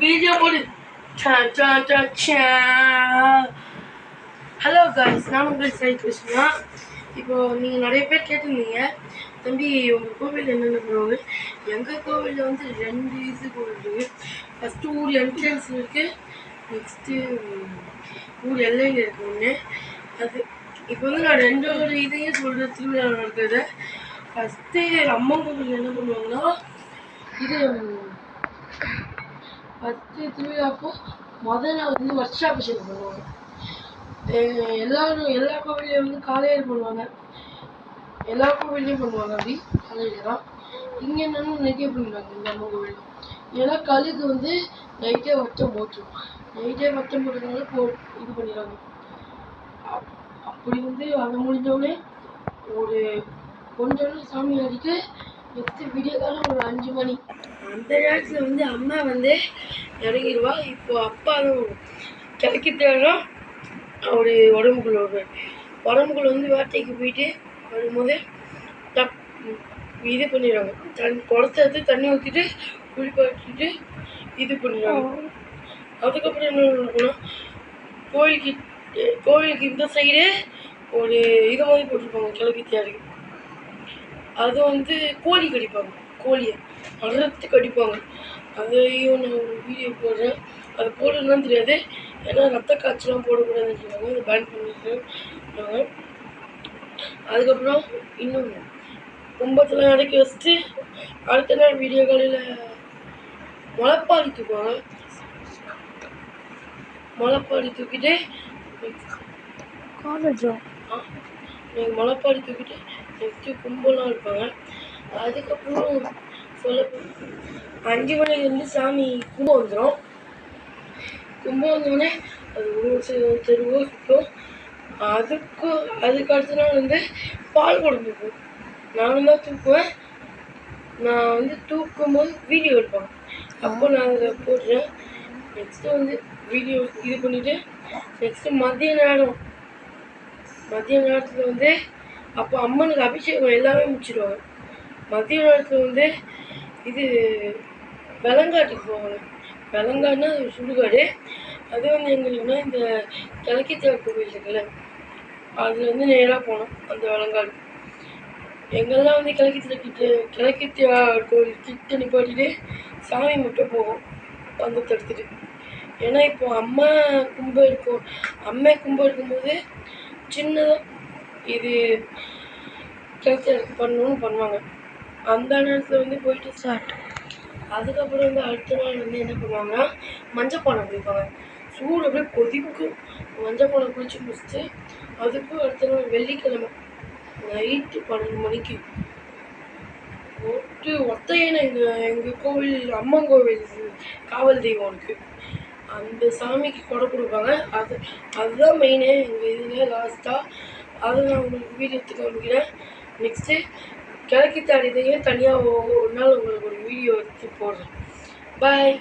BGM. Hello guys, நான் உங்கள் சாய் கிருஷ்ணா. இப்போது நீங்கள் நிறைய பேர் கேட்டிருந்தீங்க, தம்பி உங்கள் கோவில் என்னென்ன பண்ணுவாங்க. எங்கள் கோவிலில் வந்து 2 கோவில் இருக்குது. ஃபஸ்ட்டு ஊர் என்ட்ரன்ஸ் இருக்குது, நெக்ஸ்ட்டு ஊர் எல்லையில் இருக்குது ஒன்று. அது இப்போ வந்து நான் 2 இதையும் சொல்கிறேன். திருவிழா நடக்கிறத ஃபஸ்ட்டு அம்மன் கோவில் என்ன பண்ணுவாங்கன்னா, இது ஃபஸ்ட்டு திருவிழாப்போ முதல் நாள் வந்து வருஷாபிஷேகம் பண்ணுவாங்க. எல்லா கோவில்லையும் வந்து காலையில் பண்ணுவாங்க. எல்லா கோவில்லையும் பண்ணுவாங்க. அப்படி காலையில் தான். இங்கே என்னென்னு நைட்டே பண்ணிடுவாங்க இந்த அம்மன் கோவில். ஏன்னா கழுகு வந்து நைட்டே வட்டம் போட்டுரும். நைட்டே வட்டம் போட்டுறதுனால இது பண்ணிடுவாங்க. அப்படி வந்து அதை முடிஞ்சோடனே ஒரு கொஞ்சோண்டு சாமி ஆடிட்டு நெக்ஸ்ட்டு விடிய காலம் ஒரு 5 மணி அந்த நேரத்தில் வந்து அம்மா வந்து இறங்கிடுவா. இப்போ அப்பா தான் கிளக்கிட்டேன்னா அவர் உடம்புக்குள்ள வந்து வேட்டைக்கு போயிட்டு வரும்போது இது பண்ணிடுவாங்க. குடத்தை எடுத்து தண்ணி ஊற்றிட்டு குளிப்பாட்டிட்டு இது பண்ணிடுவாங்க. அதுக்கப்புறம் என்ன நடக்கும்னா, கோயிலுக்கு இந்த சைடு ஒரு இது மாதிரி போட்டிருப்பாங்க கிளக்கித்தியாருக்கு. அது வந்து கோழி கடிப்பாங்க. கோழியை அறுத்து கடிப்பாங்க. அதையும் நான் ஒரு வீடியோ போடுறேன். அது போடணும்னு தெரியாது, ஏன்னா ரத்த காய்ச்சலாம் போடக்கூடாதுன்னு சொல்லுவாங்க. அதை பேன் பண்ணிடுறாங்க. அதுக்கப்புறம் இன்னும் கும்பத்தில் அடக்கி வச்சுட்டு அடுத்த நாள் வீடியோ காலையில் முளைப்பாரி தூக்குவாங்க. முளைப்பாரி தூக்கிட்டு முளைப்பாரி தூக்கிட்டு நெக்ஸ்ட்டு கும்பலாம் இருப்பாங்க. அதுக்கப்புறம் சொல்ல 5 மணிலேருந்து சாமி கும்பம் வந்துடும். கும்பம் வந்தோடனே அது ஒரு தெருவோ சுற்றும். அதுக்கு அடுத்த நாள் வந்து பால் குடம் தூக்கும். நானும் தான் தூக்குவேன். நான் வந்து தூக்கும்போது வீடியோ எடுப்பேன். அப்போ நான் அதில் போடுறேன். நெக்ஸ்ட்டு வந்து வீடியோ இது பண்ணிவிட்டு நெக்ஸ்ட்டு மதிய நேரத்தில் வந்து அப்போ அம்மனுக்கு அபிஷேகம் எல்லாமே முடிச்சிடுவாங்க. மதிய நேரத்தில் வந்து இது வெளங்காட்டுக்கு போவாங்க. வெளங்காடுனா அது சுடுகாடு. அது வந்து எங்களுக்குன்னா இந்த கிழக்கித்தியார் கோவில் இருக்குல்ல, அதில் வந்து நேராக போனோம். அந்த வெளங்காடு எங்கெல்லாம் வந்து கிழக்கித்தியார் கோவில் கிட்ட நிப்பாட்டிட்டு சாமி மட்டும் போவோம் வந்து தடுத்துட்டு. ஏன்னா இப்போது அம்மா கும்பம் இருக்கும்போது சின்னதாக இது கிழக்கித்தியாருக்கு பண்ணணும்னு பண்ணுவாங்க. அந்த நேரத்தில் வந்து போயிட்டு ஸ்டார்ட். அதுக்கப்புறம் வந்து அடுத்த நாள் வந்து என்ன பண்ணுவாங்கன்னா, மஞ்சப்பானை குடிப்பாங்க. சூடு அப்படியே கொதிக்கும். மஞ்சப்பானை குளிச்சு முடிச்சுட்டு அதுக்கும் அடுத்த நாள் வெள்ளிக்கிழமை நைட்டு 12 மணிக்கு ஒத்தையனை எங்கள் கோவில் அம்மன் கோவில் காவல் தெய்வம் இருக்குது. அந்த சாமிக்கு கொடை கொடுப்பாங்க. அதுதான் மெயினே எங்கள் இதில் லாஸ்ட்டாக. அதை நான் உங்களுக்கு வீடியோ எடுத்து காமிக்கிறேன். நெக்ஸ்ட்டு கிழக்கித்தாடி இதையும் தனியாக ஒரு நாள் உங்களுக்கு ஒரு வீடியோ எடுத்து போடுறேன். பாய்.